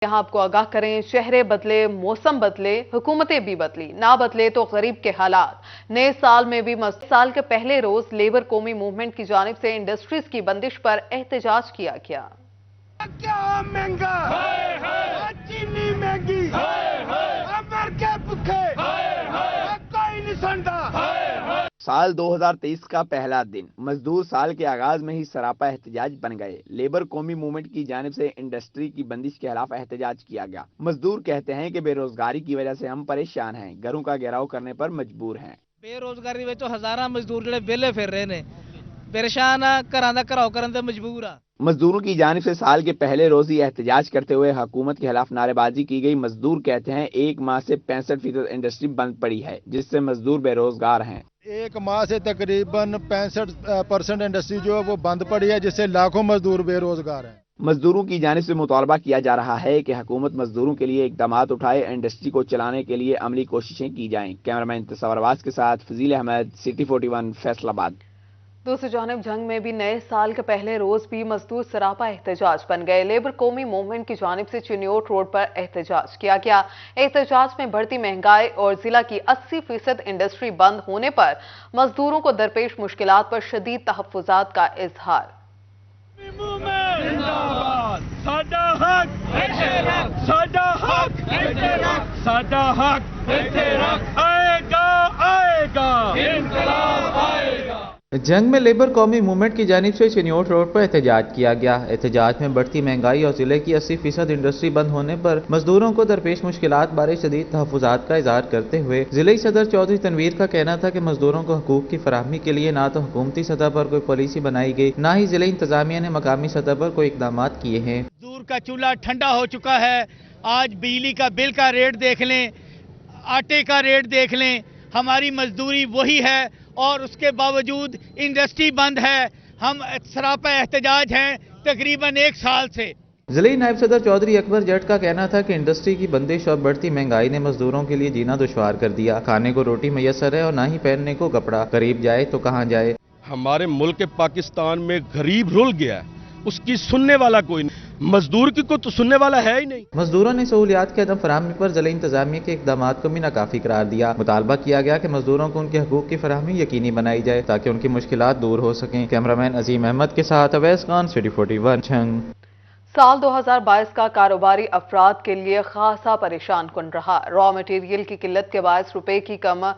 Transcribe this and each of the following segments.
यहाँ आपको आगाह करें, चेहरे बदले, मौसम बदले, हुकूमतें भी बदली, ना बदले तो गरीब के हालात। नए साल में भी साल के पहले रोज लेबर कौमी मूवमेंट की जानिब से इंडस्ट्रीज की बंदिश पर एहतजाज किया गया। क्या महंगा चीनी महंगी के भूखे कोई नहीं सुनता। साल 2023 का पहला दिन मजदूर साल के आगाज में ही सरापा एहतजाज बन गए। लेबर कौमी मूवमेंट की जानिब से इंडस्ट्री की बंदिश के खिलाफ एहतजाज किया गया। मजदूर कहते हैं कि बेरोजगारी की वजह से हम परेशान हैं, घरों का घेराव करने पर मजबूर हैं। बेरोजगारी ਵਿੱਚ हजारां मजदूर ਜਿਹੜੇ ਵਿਹਲੇ ਫਿਰ ਰਹੇ ਨੇ, परेशान आ, घरां ਦਾ ਘਰਾਓ ਕਰਨ ਤੇ मजबूर आ। मजदूरों की जानिब से साल के पहले रोज ही एहतजाज करते हुए हुकूमत के खिलाफ नारेबाजी की गई। मजदूर कहते हैं एक माह से 65% इंडस्ट्री बंद पड़ी है, जिससे मजदूर बेरोजगार हैं। एक माह से तकरीबन 65% इंडस्ट्री जो है वो बंद पड़ी है, जिससे लाखों मजदूर बेरोजगार हैं। मजदूरों की जानिब से मुतालबा किया जा रहा है कि हुकूमत मजदूरों के लिए इकदाम उठाए, इंडस्ट्री को चलाने के लिए अमली कोशिशें की जाएं। कैमरामैन तसव्वुर अब्बास के साथ फजील अहमद, सिटी 41 फैसलाबाद। दूसरी जानिब जंग में भी नए साल के पहले रोज भी मजदूर सरापा एहतजाज बन गए। लेबर कौमी मूवमेंट की जानिब से चिन्योट रोड पर एहतजाज किया गया। एहतजाज में बढ़ती महंगाई और जिला की 80% इंडस्ट्री बंद होने पर मजदूरों को दरपेश मुश्किलात पर शदीद तहफ्फुजात का इजहार। साडा हक साडा हक साडा हक आएगा आएगा इंकलाब आएगा। जंग में लेबर कौमी मूवमेंट की जानिब से चिन्योट रोड पर एहतजाज किया गया। एहतजाज में बढ़ती महंगाई और जिले की 80% इंडस्ट्री बंद होने पर मजदूरों को दरपेश मुश्किलात बारे शदीद तहफ्फुजात का इजहार करते हुए जिले सदर चौधरी तनवीर का कहना था कि मजदूरों को हकूक की फराहमी के लिए ना तो हुकूमती सतह पर कोई पॉलिसी बनाई गई, ना ही जिले इंतजामिया ने मकामी सतह पर कोई इकदाम किए हैं। मजदूर का चूल्हा ठंडा हो चुका है। आज बिजली का बिल का रेट देख लें, आटे का रेट देख लें, हमारी मजदूरी वही है और उसके बावजूद इंडस्ट्री बंद है। हम सरापा एहतजाज हैं तकरीबन एक साल से। जिले नायब सदर चौधरी अकबर जट का कहना था कि इंडस्ट्री की बंदिश और बढ़ती महंगाई ने मजदूरों के लिए जीना दुश्वार कर दिया। खाने को रोटी मैसर है और ना ही पहनने को कपड़ा। गरीब जाए तो कहाँ जाए। हमारे मुल्क पाकिस्तान में गरीब रुल गया है, उसकी सुनने वाला कोई नहीं। मजदूर की को तो सुनने वाला है ही नहीं। मजदूरों ने सहूलियात के अदम फराहमी पर जिला इंतजामिया के इकदाम को भी नाकाफी करार दिया। मुतालबा किया गया कि मजदूरों को उनके हकूक की फराहमी यकीनी बनाई जाए ताकि उनकी मुश्किलात दूर हो सकें। कैमरामैन अजीम अहमद के साथ अवैस खान, सिटी 41 छंग। साल 2022 का कारोबारी अफराद के लिए खासा परेशान कुन रहा। रॉ मटेरियल की किल्लत के बायस रुपए की कम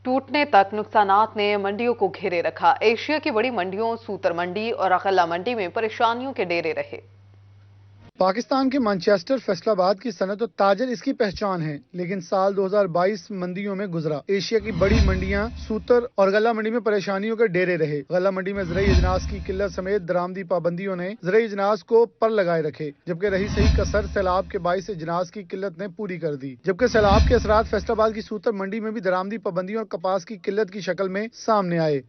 टूटने तक नुकसानात ने मंडियों को घेरे रखा। एशिया की बड़ी मंडियों सूतर मंडी और अकला मंडी में परेशानियों के डेरे रहे। पाकिस्तान के मैनचेस्टर फैसलाबाद की सनत और ताजर इसकी पहचान है, लेकिन साल 2022 मंदियों में गुजरा। एशिया की बड़ी मंडियां सूतर और गला मंडी में परेशानियों के डेरे रहे। गला मंडी में ज़राई अजनास की किल्लत समेत दरामदी पाबंदियों ने ज़राई अजनास को पर लगाए रखे, जबकि रही सही कसर सैलाब के बाइस अजनास की किल्लत ने पूरी कर दी। जबकि सैलाब के असरात फैसलाबाद की सूतर मंडी में भी दरामदी पाबंदियों और कपास की किल्लत की शक्ल में सामने आए।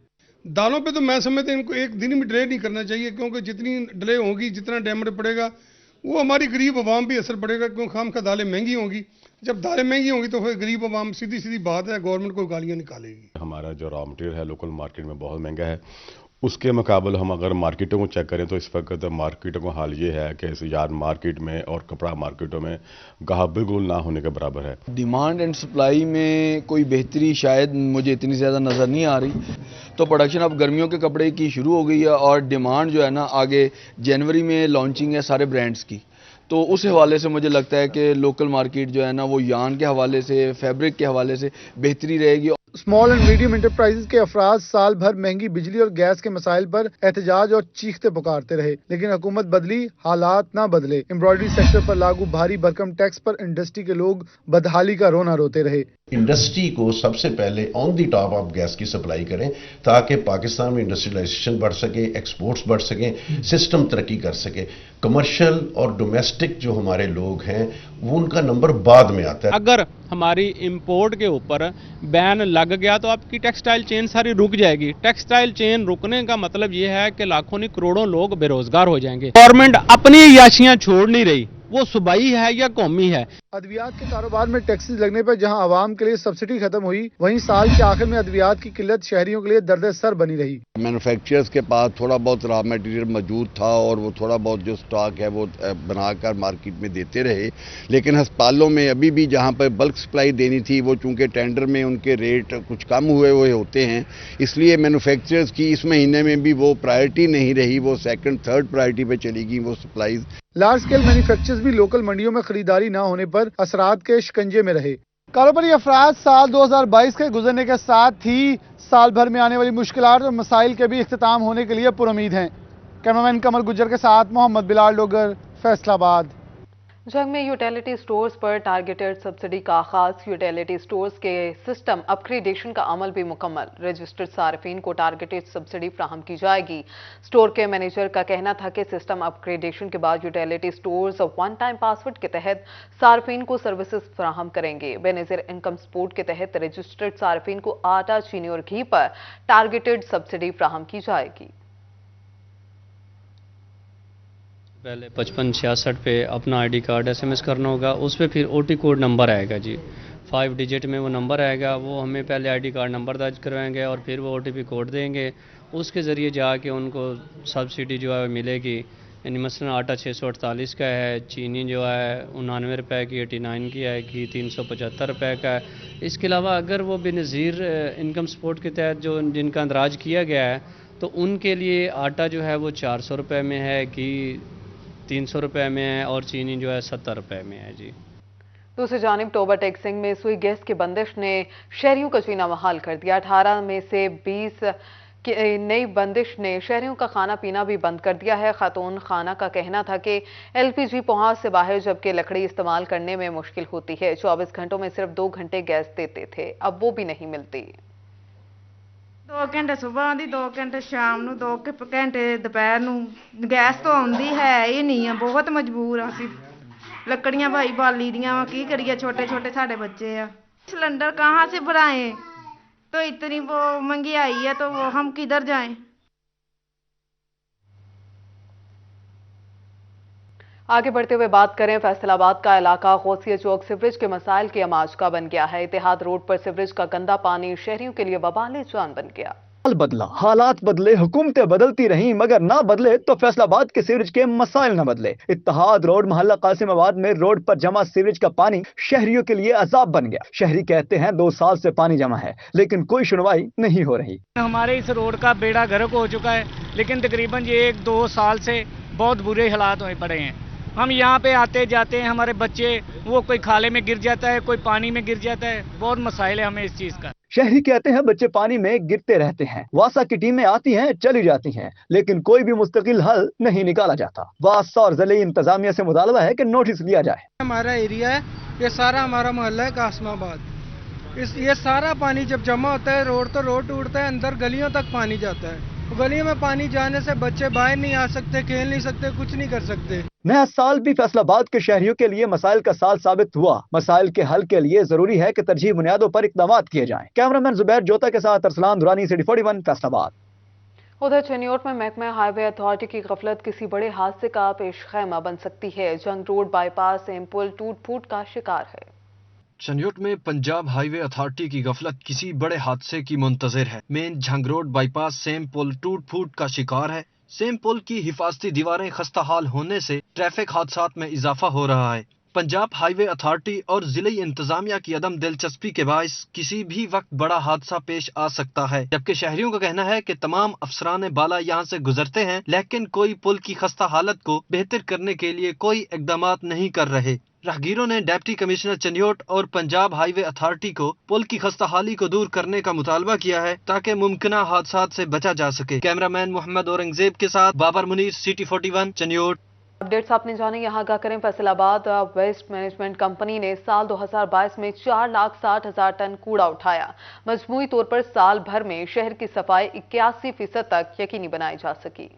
दालों पे तो मैं समझता हूं इनको एक दिन में डिले नहीं करना चाहिए, क्योंकि जितनी डिले होगी जितना डैमेज पड़ेगा वो हमारी गरीब आवाम भी असर पड़ेगा, क्योंकि खाम खा दालें महंगी होंगी। जब दालें महंगी होंगी तो फिर गरीब आवाम सीधी सीधी बात है गवर्नमेंट को गालियां निकालेगी। हमारा जो रॉ मटेरियल है लोकल मार्केट में बहुत महंगा है। उसके मुकाबले हम अगर मार्केटों को चेक करें तो इस वक्त मार्केटों का हाल ये है कि यार्ड मार्केट में और कपड़ा मार्केटों में गाहक बिल्कुल ना होने के बराबर है। डिमांड एंड सप्लाई में कोई बेहतरी शायद मुझे इतनी ज़्यादा नज़र नहीं आ रही। तो प्रोडक्शन अब गर्मियों के कपड़े की शुरू हो गई है और डिमांड जो है ना आगे जनवरी में लॉन्चिंग है सारे ब्रांड्स की। तो उस हवाले से मुझे लगता है कि लोकल मार्केट जो है ना वो यान के हवाले से, फैब्रिक के हवाले से बेहतरी रहेगी। स्मॉल एंड मीडियम इंटरप्राइजेज के अफराद साल भर महंगी बिजली और गैस के मसाइल पर एहतजाज और चीखते पुकारते रहे, लेकिन हुकूमत बदली, हालात ना बदले। एम्ब्रॉयडरी सेक्टर पर लागू भारी भरकम टैक्स पर इंडस्ट्री के लोग बदहाली का रोना रोते रहे। इंडस्ट्री को सबसे पहले ऑन दी टॉप आप गैस की सप्लाई करें ताकि पाकिस्तान में इंडस्ट्रियलाइजेशन बढ़ सके, एक्सपोर्ट्स बढ़ सके, सिस्टम तरक्की कर सके। कमर्शियल और डोमेस्टिक जो हमारे लोग हैं वो उनका नंबर बाद में आता है। अगर हमारी इंपोर्ट के ऊपर बैन लग गया तो आपकी टेक्सटाइल चेन सारी रुक जाएगी। टेक्सटाइल चेन रुकने का मतलब ये है कि लाखों नहीं करोड़ों लोग बेरोजगार हो जाएंगे। गवर्नमेंट अपनी याशियां छोड़ नहीं रही, वो सूबाई है या कौमी है। अद्वियात के कारोबार में टैक्सेस लगने पर जहां आवाम के लिए सब्सिडी खत्म हुई, वहीं साल के आखिर में अद्वियात की किल्लत शहरियों के लिए दर्द सर बनी रही। मैन्युफैक्चरर्स के पास थोड़ा बहुत रॉ मटेरियल मौजूद था और वो थोड़ा बहुत जो स्टॉक है वो बनाकर मार्केट में देते रहे, लेकिन अस्पतालों में अभी भी जहां पर बल्क सप्लाई देनी थी वो चूंकि टेंडर में उनके रेट कुछ कम हुए होते हैं, इसलिए मैन्युफैक्चरर्स की इस महीने में भी वो प्रायोरिटी नहीं रही, वो सेकंड थर्ड प्रायोरिटी पे चली गई वो सप्लाईज। लार्ज स्केल मैन्युफैक्चरर्स भी लोकल मंडियों में खरीदारी न होने पर असरात के शिकंजे में रहे। कारोबारी अफराद साल 2022 के गुजरने के साथ ही साल भर में आने वाली मुश्किलात और मसाइल के भी इख्तिताम होने के लिए पुरुमीद हैं। कैमरामैन कमर गुज्जर के साथ मोहम्मद बिलाल डोगर, फैसलाबाद। जंग में यूटिलिटी स्टोर्स पर टारगेटेड सब्सिडी का आगाज। यूटिलिटी स्टोर्स के सिस्टम अपग्रेडेशन का अमल भी मुकम्मल। रजिस्टर्ड सार्फिन को टारगेटेड सब्सिडी फ्राहम की जाएगी। स्टोर के मैनेजर का कहना था कि सिस्टम अपग्रेडेशन के बाद utility stores one time password के तहत सार्फिन को सर्विसेज फ्राहम करेंगे। बेनजीर इनकम सपोर्ट के तहत रजिस्टर्ड सार्फिन को आटा, चीनी और घी पर टारगेटेड सब्सिडी फ्राहम की जाएगी। पहले 5566 पे अपना आईडी कार्ड एसएमएस करना होगा, उस पर फिर ओटी कोड नंबर आएगा जी, 5 डिजिट में वो नंबर आएगा, वो हमें पहले आईडी कार्ड नंबर दर्ज करवाएंगे और फिर वो ओटीपी कोड देंगे, उसके ज़रिए जाके उनको सब्सिडी जो है मिलेगी। यानी मसलन आटा 648 का है, चीनी जो है 99 रुपये की, 89 की है, घी 375 रुपये का है। इसके अलावा अगर वो बेनज़ीर इनकम सपोर्ट के तहत जो जिनका अंदराज किया गया है तो उनके लिए आटा जो है वो 400 रुपये में है, घी 300 रुपये में है और चीनी जो है 70 रुपये में है जी। दूसरी जानिब टोबा टैक्सिंग में सुई गैस की बंदिश ने शहरियों का जीना मुहाल कर दिया। 18 में से 20 की नई बंदिश ने शहरियों का खाना पीना भी बंद कर दिया है। खातून खाना का कहना था कि एलपीजी पहुंच से बाहर जबकि लकड़ी इस्तेमाल करने में मुश्किल होती है। 24 घंटों में सिर्फ 2 घंटे गैस देते थे, अब वो भी नहीं मिलती। 2 ਘੰਟੇ ਸਵੇਰ ਦੀ, 2 ਘੰਟੇ ਸ਼ਾਮ ਨੂੰ, 2 ਘੰਟੇ ਦੁਪਹਿਰ ਨੂੰ। ਗੈਸ ਤਾਂ ਆਉਂਦੀ ਹੈ ਹੀ ਨਹੀਂ ਆ, ਬਹੁਤ ਮਜਬੂਰ ਆ ਅਸੀਂ। ਲੱਕੜੀਆਂ ਭਾਈ ਬਾਲੀ ਦੀਆਂ ਵਾ, ਕੀ ਕਰੀਏ, ਛੋਟੇ ਛੋਟੇ ਸਾਡੇ ਬੱਚੇ ਆ। सिलेंडर कहाँ से भराएं, तो इतनी वो महंगाई है तो वो हम किधर जाएं। आगे बढ़ते हुए बात करें, फैसलाबाद का इलाका गौसिया चौक सीवरेज के मसाइल की आमाज का बन गया है। इतिहाद रोड पर सीवरेज का गंदा पानी शहरियों के लिए वबाले जान बन गया। हाल बदला, हालात बदले, हुकूमतें बदलती रहीं, मगर ना बदले तो फैसलाबाद के सीवरेज के मसाइल न बदले। इत्तेहाद रोड मोहल्ला कासिमाबाद में रोड पर जमा सीवरेज का पानी शहरियों के लिए अजाब बन गया। शहरी कहते हैं 2 साल से पानी जमा है लेकिन कोई सुनवाई नहीं हो रही। हमारे इस रोड का बेड़ा गर्क हो चुका है, लेकिन तकरीबन ये 1-2 साल से बहुत बुरे हालात हुए पड़े हैं। हम यहाँ पे आते जाते हैं, हमारे बच्चे वो कोई खाले में गिर जाता है, कोई पानी में गिर जाता है, बहुत मसाइल है हमें इस चीज का। शहरी कहते हैं बच्चे पानी में गिरते रहते हैं, वासा की टीमें आती हैं चली जाती हैं, लेकिन कोई भी मुस्तकिल हल नहीं निकाला जाता। वासा और जिले इंतजामिया से मुतालबा है कि नोटिस लिया जाए। हमारा एरिया है, ये सारा हमारा मोहल्ला है कासिमाबाद। ये सारा पानी जब जमा होता है रोड तो रोड टूटता है, अंदर गलियों तक पानी जाता है। गलियों में पानी जाने से बच्चे बाहर नहीं आ सकते, खेल नहीं सकते, कुछ नहीं कर सकते। नया साल भी फैसलाबाद के शहरियों के लिए मसाइल का साल साबित हुआ। मसाइल के हल के लिए जरूरी है कि तरजीह बुनियादों पर इकदाम किए जाएं। कैमरामैन जुबैर जोता के साथ अरसलान दुरानी, सिटी 41 फैसलाबाद। उधर चिन्योट में महकमा हाईवे अथॉरिटी की गफलत किसी बड़े हादसे का पेश खैमा बन सकती है। जंग रोड बाईपास एम पुल टूट फूट का शिकार है। चिन्योट में पंजाब हाईवे अथॉरिटी की गफलत किसी बड़े हादसे की मुंतजर है। मेन झंग रोड बाईपास सेम पुल टूट फूट का शिकार है। सेम पुल की हिफाजती दीवारें खस्ता हाल होने से ट्रैफिक हादसात में इजाफा हो रहा है। पंजाब हाईवे अथॉरिटी और जिले इंतजामिया की अदम दिलचस्पी के बायस किसी भी वक्त बड़ा हादसा पेश आ सकता है, जबकि शहरियों का कहना है कि तमाम अफसरान बाला यहाँ से गुजरते हैं लेकिन कोई पुल की खस्ता हालत को बेहतर करने के लिए कोई इकदाम नहीं कर रहे। राहगीरों ने डिप्टी कमिश्नर चिन्योट और पंजाब हाईवे अथॉरिटी को पुल की खस्ता हाली को दूर करने का मुतालबा किया है ताकि मुमकिन हादसात से बचा जा सके। कैमरामैन मोहम्मद औरंगजेब के साथ बाबर मुनीर, सिटी 41 चिन्योट। अपडेट्स आपने जाने यहाँ आगा करें। फैसलाबाद वेस्ट मैनेजमेंट कंपनी ने साल 2022 में 4,60,000 टन कूड़ा उठाया। मजमूई तौर पर साल भर में शहर की सफाई 81% तक यकीनी बनाई जा सकी।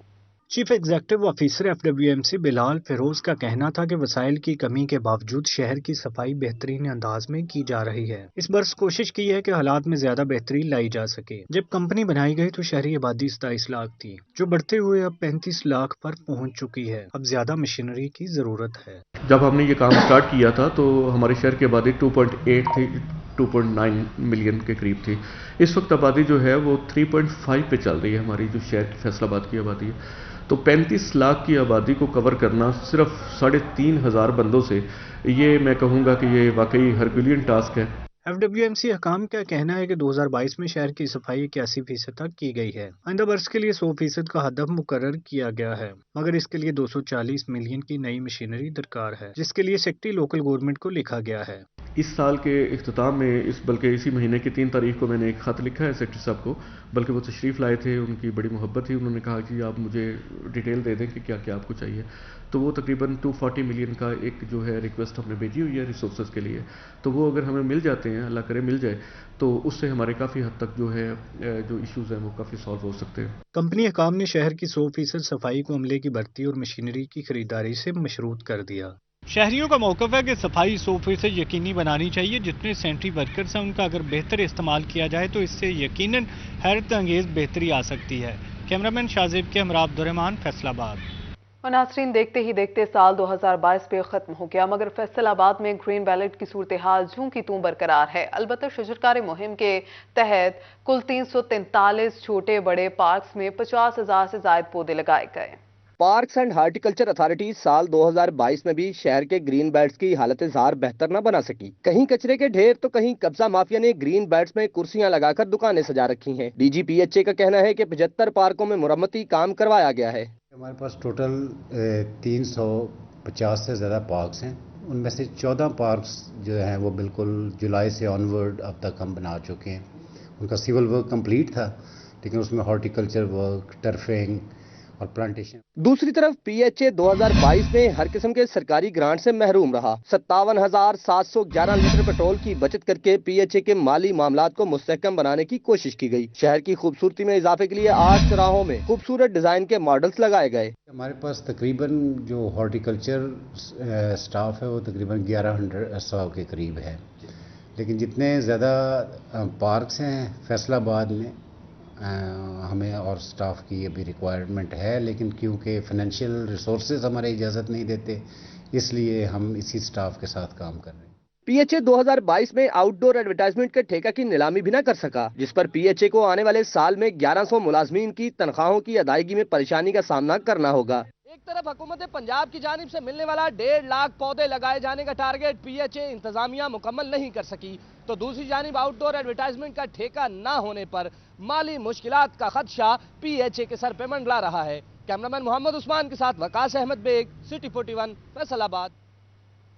چیف ایگزیکٹو آفیسر FWMC بلال فیروز کا کہنا تھا کہ وسائل کی کمی کے باوجود شہر کی صفائی بہترین انداز میں کی جا رہی ہے۔ اس برس کوشش کی ہے کہ حالات میں زیادہ بہتری لائی جا سکے۔ جب کمپنی بنائی گئی تو شہری آبادی 27 لاکھ تھی، جو بڑھتے ہوئے اب 35 لاکھ پر پہنچ چکی ہے۔ اب زیادہ مشینری کی ضرورت ہے۔ جب ہم نے یہ کام سٹارٹ کیا تھا تو ہمارے شہر کی آبادی 2.8 تھی، 2.9 ملین کے قریب تھی۔ اس وقت آبادی جو ہے وہ 3.5 پہ چل رہی ہے، ہماری جو شہر فیصل آباد کی آبادی ہے۔ تو 35 لاکھ کی آبادی کو کور کرنا صرف 3,500 بندوں سے، یہ میں کہوں گا کہ یہ واقعی ہرکولین ٹاسک ہے۔ FWMC حکام کا کہنا ہے کہ 2022 میں شہر کی صفائی 81% تک کی گئی ہے۔ آئندہ برس کے لیے 100% کا ہدف مقرر کیا گیا ہے، مگر اس کے لیے 240 ملین کی نئی مشینری درکار ہے، جس کے لیے سیکٹری لوکل گورنمنٹ کو لکھا گیا ہے۔ اس سال کے اختتام میں بلکہ اسی مہینے کی 3 تاریخ کو میں نے ایک خط لکھا ہے سیکٹری صاحب کو، بلکہ وہ تشریف لائے تھے، ان کی بڑی محبت تھی، انہوں نے کہا کہ آپ مجھے ڈیٹیل دے دیں کہ کیا کیا آپ کو چاہیے۔ تو وہ تقریباً 240 ملین کا ایک جو ہے ریکویسٹ ہم نے بھیجی ہوئی ہے ریسورسز کے لیے، تو وہ اگر ہمیں مل جاتے ہیں، اللہ کرے مل جائے، تو اس سے ہمارے کافی حد تک جو ہے جو ایشوز ہیں وہ کافی سالو ہو سکتے ہیں۔ کمپنی حکام نے شہر کی 100% صفائی کو عملے کی بھرتی اور مشینری کی خریداری سے مشروط کر دیا۔ شہریوں کا موقف ہے کہ صفائی 100% یقینی بنانی چاہیے۔ جتنے سینٹری ورکرز ہیں ان کا اگر بہتر استعمال کیا جائے تو اس سے یقیناً حیرت انگیز بہتری آ سکتی ہے۔ کیمرامین شاہزیب کے ہمراہ عبدالرحمان، فیصل آباد۔ اور ناظرین، دیکھتے ہی دیکھتے سال 2022 پہ ختم ہو گیا، مگر فیصل آباد میں گرین بیلٹ کی صورتحال جوں کی توں برقرار ہے۔ البتہ شجرکاری مہم کے تحت کل 343 چھوٹے بڑے پارکس میں 50,000 سے زائد پودے لگائے گئے۔ پارکس اینڈ ہارٹیکلچر اتھارٹی سال 2022 میں بھی شہر کے گرین بیلٹس کی حالت ظاہر بہتر نہ بنا سکی۔ کہیں کچرے کے ڈھیر تو کہیں قبضہ مافیا نے گرین بیلٹس میں کرسیاں لگا کر دکانیں سجا رکھی ہیں۔ DGPHA کا کہنا ہے کہ 75 پارکوں میں مرمتی کام کروایا گیا ہے۔ ہمارے پاس ٹوٹل 350 سے زیادہ پارکس ہیں، ان میں سے 14 پارکس جو ہیں وہ بالکل جولائی سے آنورڈ اب تک ہم بنا چکے ہیں۔ ان کا سیول ورک کمپلیٹ تھا، لیکن اس میں ہارٹیکلچر ورک، ٹرفنگ اور پلانٹیشن۔ دوسری طرف PHA 2022 میں ہر قسم کے سرکاری گرانٹ سے محروم رہا۔ 57,711 لیٹر پیٹرول کی بچت کر کے PHA کے مالی معاملات کو مستحکم بنانے کی کوشش کی گئی۔ شہر کی خوبصورتی میں اضافے کے لیے 8 چوراہوں میں خوبصورت ڈیزائن کے ماڈلز لگائے گئے۔ ہمارے پاس تقریباً جو ہارٹیکلچر سٹاف ہے وہ تقریباً 1100 کے قریب ہے، لیکن جتنے زیادہ پارکس ہیں فیصل آباد میں ہمیں اور سٹاف کی ابھی ریکوائرمنٹ ہے، لیکن کیونکہ فائنینشیل ریسورسز ہمارے اجازت نہیں دیتے، اس لیے ہم اسی سٹاف کے ساتھ کام کر رہے ہیں۔ PHA 2022 میں آؤٹ ڈور ایڈورٹائزمنٹ کے ٹھیکہ کی نیلامی بھی نہ کر سکا، جس پر PHA کو آنے والے سال میں 1100 ملازمین کی تنخواہوں کی ادائیگی میں پریشانی کا سامنا کرنا ہوگا۔ ایک طرف حکومت پنجاب کی جانب سے ملنے والا 1.5 لاکھ پودے لگائے جانے کا ٹارگٹ PHA انتظامیہ مکمل نہیں کر سکی، تو دوسری جانب آؤٹ ڈور ایڈورٹائزمنٹ کا ٹھیکہ نہ ہونے پر مالی مشکلات کا خدشہ PHA کے سر پہ منڈلا رہا ہے۔ کیمرامین محمد عثمان کے ساتھ وقاص احمد بیگ، سٹی 41، فیصل آباد۔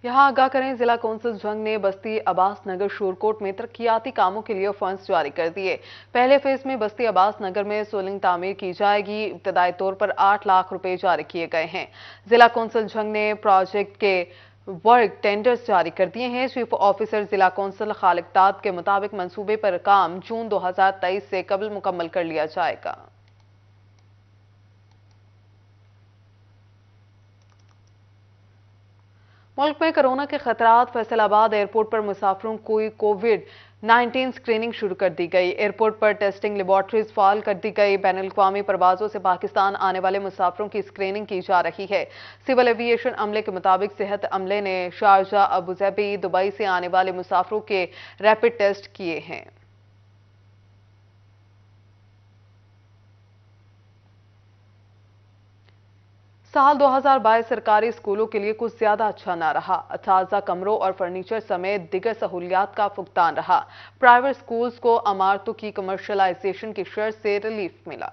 یہاں آگاہ کریں، ضلع کونسل جنگ نے بستی عباس نگر شورکوٹ میں ترقیاتی کاموں کے لیے فنڈز جاری کر دیے۔ پہلے فیز میں بستی عباس نگر میں سولنگ تعمیر کی جائے گی۔ ابتدائی طور پر 8 لاکھ روپے جاری کیے گئے ہیں۔ ضلع کونسل جنگ نے پروجیکٹ کے ورک ٹینڈرز جاری کر دیے ہیں۔ چیف آفیسر ضلع کونسل خالق داد کے مطابق منصوبے پر کام جون 2023 سے قبل مکمل کر لیا جائے گا۔ ملک میں کرونا کے خطرات، فیصل آباد ایئرپورٹ پر مسافروں کو کووڈ-19 اسکریننگ شروع کر دی گئی۔ ایئرپورٹ پر ٹیسٹنگ لیبارٹریز فعال کر دی گئی۔ بین الاقوامی پروازوں سے پاکستان آنے والے مسافروں کی اسکریننگ کی جا رہی ہے۔ سول ایویشن عملے کے مطابق صحت عملے نے شارجہ، ابوظہبی، دبئی سے آنے والے مسافروں کے ریپڈ ٹیسٹ کیے ہیں۔ سال 2022 سرکاری اسکولوں کے لیے کچھ زیادہ اچھا نہ رہا۔ اساتذہ کمروں اور فرنیچر سمیت دیگر سہولیات کا فقدان رہا۔ پرائیویٹ اسکولز کو عمارتوں کی کمرشلائزیشن کی شرط سے ریلیف ملا۔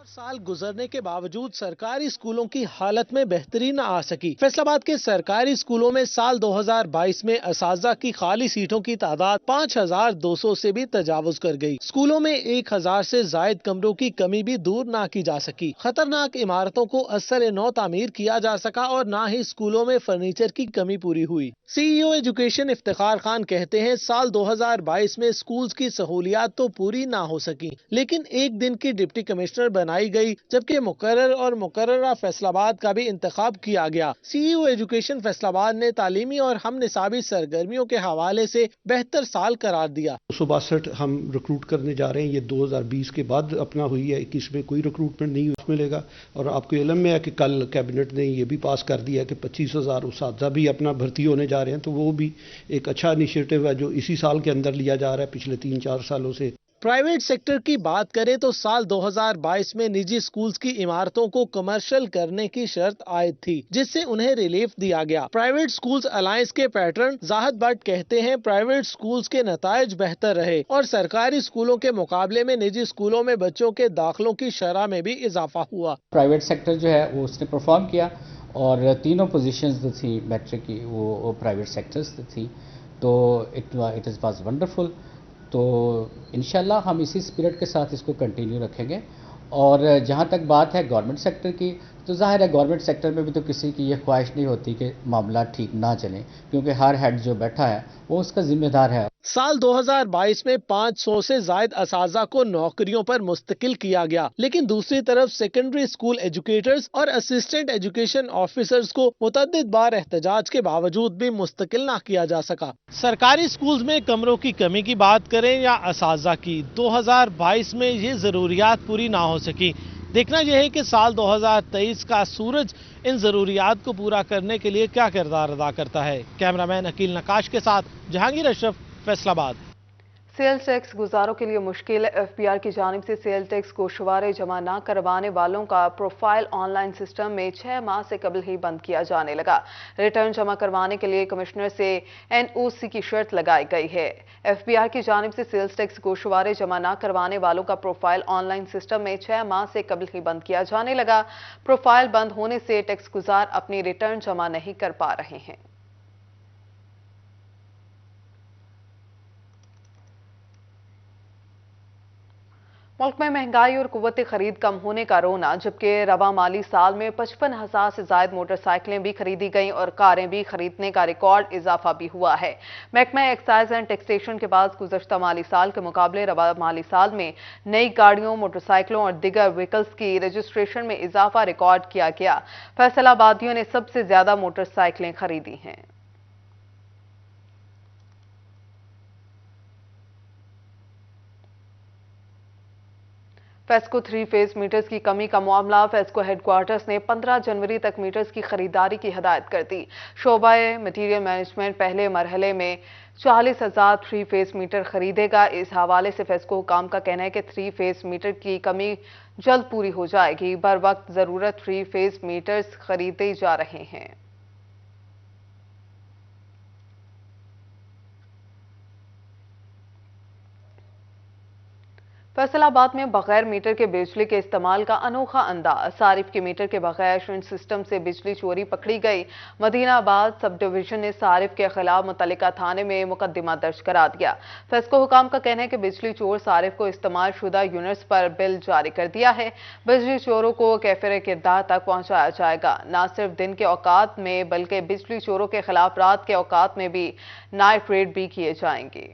سال گزرنے کے باوجود سرکاری اسکولوں کی حالت میں بہتری نہ آ سکی۔ فیصل آباد کے سرکاری اسکولوں میں سال 2022 میں اساتذہ کی خالی سیٹوں کی تعداد 5200 سے بھی تجاوز کر گئی۔ اسکولوں میں 1000 سے زائد کمروں کی کمی بھی دور نہ کی جا سکی۔ خطرناک عمارتوں کو اثر نو تعمیر کیا جا سکا اور نہ ہی اسکولوں میں فرنیچر کی کمی پوری ہوئی۔ CEO ایجوکیشن افتخار خان کہتے ہیں سال 2022 میں اسکولز کی سہولیات تو پوری نہ ہو سکی، لیکن ایک دن کی ڈپٹی کمشنر بنائی बनाई गई, जबकि मुकर्रर और मुकर्ररा फैसलाबाद का भी इंतखाब किया गया। CEO एजुकेशन फैसलाबाद ने तालीमी और हम निसाबी सरगर्मियों के हवाले से बेहतर साल करार दिया। 262 हम रिक्रूट करने जा रहे हैं, ये 2020 के बाद अपना हुई है, 21 में कोई रिक्रूटमेंट नहीं मिलेगा। और आपको इल्म में है कि कल कैबिनेट ने ये भी पास कर दिया कि 25,000 उस्ताद भी अपना भर्ती होने जा रहे हैं, तो वो भी एक अच्छा इनिशिएटिव है जो इसी साल के अंदर लिया जा रहा है पिछले 3-4 सालों से। प्राइवेट सेक्टर की बात करें तो साल 2022 में निजी स्कूल्स की इमारतों को कमर्शियल करने की शर्त आयद थी, जिससे उन्हें रिलीफ दिया गया। प्राइवेट स्कूल्स अलायंस के पैटर्न जाहिद भट्ट कहते हैं प्राइवेट स्कूल्स के नतायज बेहतर रहे और सरकारी स्कूलों के मुकाबले में निजी स्कूलों में बच्चों के दाखिलों की शरह में भी इजाफा हुआ। प्राइवेट सेक्टर जो है वो उसने परफॉर्म किया और तीनों पोजीशंस जो थी मैट्रिक की वो प्राइवेट सेक्टर्स थी, तो इट इज़ वाज वंडरफुल। तो इंशाल्लाह हम इसी स्पिरिट के साथ इसको कंटिन्यू रखेंगे। और जहाँ तक बात है गवर्नमेंट सेक्टर की, तो जाहिर है गवर्नमेंट सेक्टर में भी तो किसी की ये ख्वाहिश नहीं होती कि मामला ठीक ना चले, क्योंकि हर हेड जो बैठा है वो उसका जिम्मेदार है। साल 2022 में 500 से जायद असाजा को नौकरियों पर मुस्तकिल किया गया, लेकिन दूसरी तरफ सेकेंडरी स्कूल एजुकेटर्स और असिस्टेंट एजुकेशन ऑफिसर्स को मुतअद्दिद बार एहतजाज के बावजूद भी मुस्तकिल ना किया जा सका। सरकारी स्कूल्स में कमरों की कमी की बात करें या असाजा की, 2022 में ये जरूरियात पूरी ना हो सकी। देखना यह है कि साल 2023 का सूरज इन जरूरियात को पूरा करने के लिए क्या किरदार अदा करता है। कैमरामैन अकील नकाश के साथ जहांगीर अशरफ, फैसलाबाद। सेल टैक्स गुजारों के लिए मुश्किल। FBR की जानिब से सेल टैक्स गोशवारे जमा न करवाने वालों का प्रोफाइल ऑनलाइन सिस्टम में 6 माह से कबल ही बंद किया जाने लगा। रिटर्न जमा करवाने के लिए कमिश्नर से NOC की शर्त लगाई गई है। FBR की जानिब से सेल्स टैक्स गोशवारे जमा न करवाने वालों का प्रोफाइल ऑनलाइन सिस्टम में 6 माह से कबल ही बंद किया जाने लगा। प्रोफाइल बंद होने से टैक्स गुजार अपनी रिटर्न जमा नहीं कर पा रहे हैं। मुल्क में महंगाई और कुव्वत खरीद कम होने का रोना, जबकि रवा माली साल में 55,000 से ज्यादा मोटरसाइकिलें भी खरीदी गईं और कारें भी खरीदने का रिकॉर्ड इजाफा भी हुआ है। महकमा एक्साइज एंड टैक्सेशन के बाद गुज़श्ता माली साल के मुकाबले रवा माली साल में नई गाड़ियों, मोटरसाइकिलों और दिगर व्हीकल्स की रजिस्ट्रेशन में इजाफा रिकॉर्ड किया गया। फैसलाबादियों ने सबसे ज्यादा मोटरसाइकिलें खरीदी हैं। फेस्को 3 फेज मीटर्स की कमी का मामला, फेस्को हेडक्वार्टर्स ने 15 जनवरी तक मीटर्स की खरीदारी की हदायत कर दी। शोबाए मटीरियल मैनेजमेंट पहले मरहले में 40,000 3 फेज मीटर खरीदेगा। इस हवाले से फेस्को हुकाम का कहना है कि 3 फेज मीटर की कमी जल्द पूरी हो जाएगी। बर वक्त जरूरत 3 फेज मीटर्स खरीदे जा रहे हैं। फैसलाबाद में बगैर मीटर के बिजली के इस्तेमाल का अनोखा अंदाज। सारिफ के मीटर के बगैर शंट सिस्टम से बिजली चोरी पकड़ी गई। मदीनाबाद सब डिवीजन ने सारिफ के खिलाफ मुतल्लिका थाने में मुकदमा दर्ज करा दिया। फेस्को हुकाम का कहना है कि बिजली चोर सारिफ को इस्तेमाल शुदा यूनिट्स पर बिल जारी कर दिया है। बिजली चोरों को कैफिर किरदार तक पहुंचाया जाएगा। न सिर्फ दिन के औकात में बल्कि बिजली चोरों के खिलाफ रात के औकात में भी नाइट रेड भी किए जाएंगे।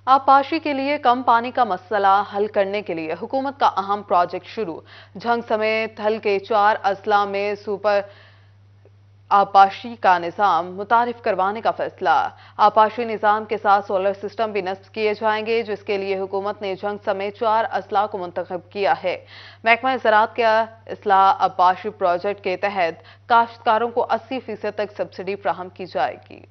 आबपाशी के लिए कम पानी का मसला हल करने के लिए हुकूमत का अहम प्रोजेक्ट शुरू। झंग समेत हल के 4 अजला में सुपर आबपाशी का निज़ाम मुतारिफ करवाने का फैसला। आबपाशी निज़ाम के साथ सोलर सिस्टम भी नस्ब किए जाएंगे, जिसके लिए हुकूमत ने झंग समेत 4 अजला को मुंतखब किया है। महकमा ज़राअत के इस्लाह आबपाशी प्रोजेक्ट के तहत काश्तकारों को 80% तक सब्सिडी फराहम की जाएगी।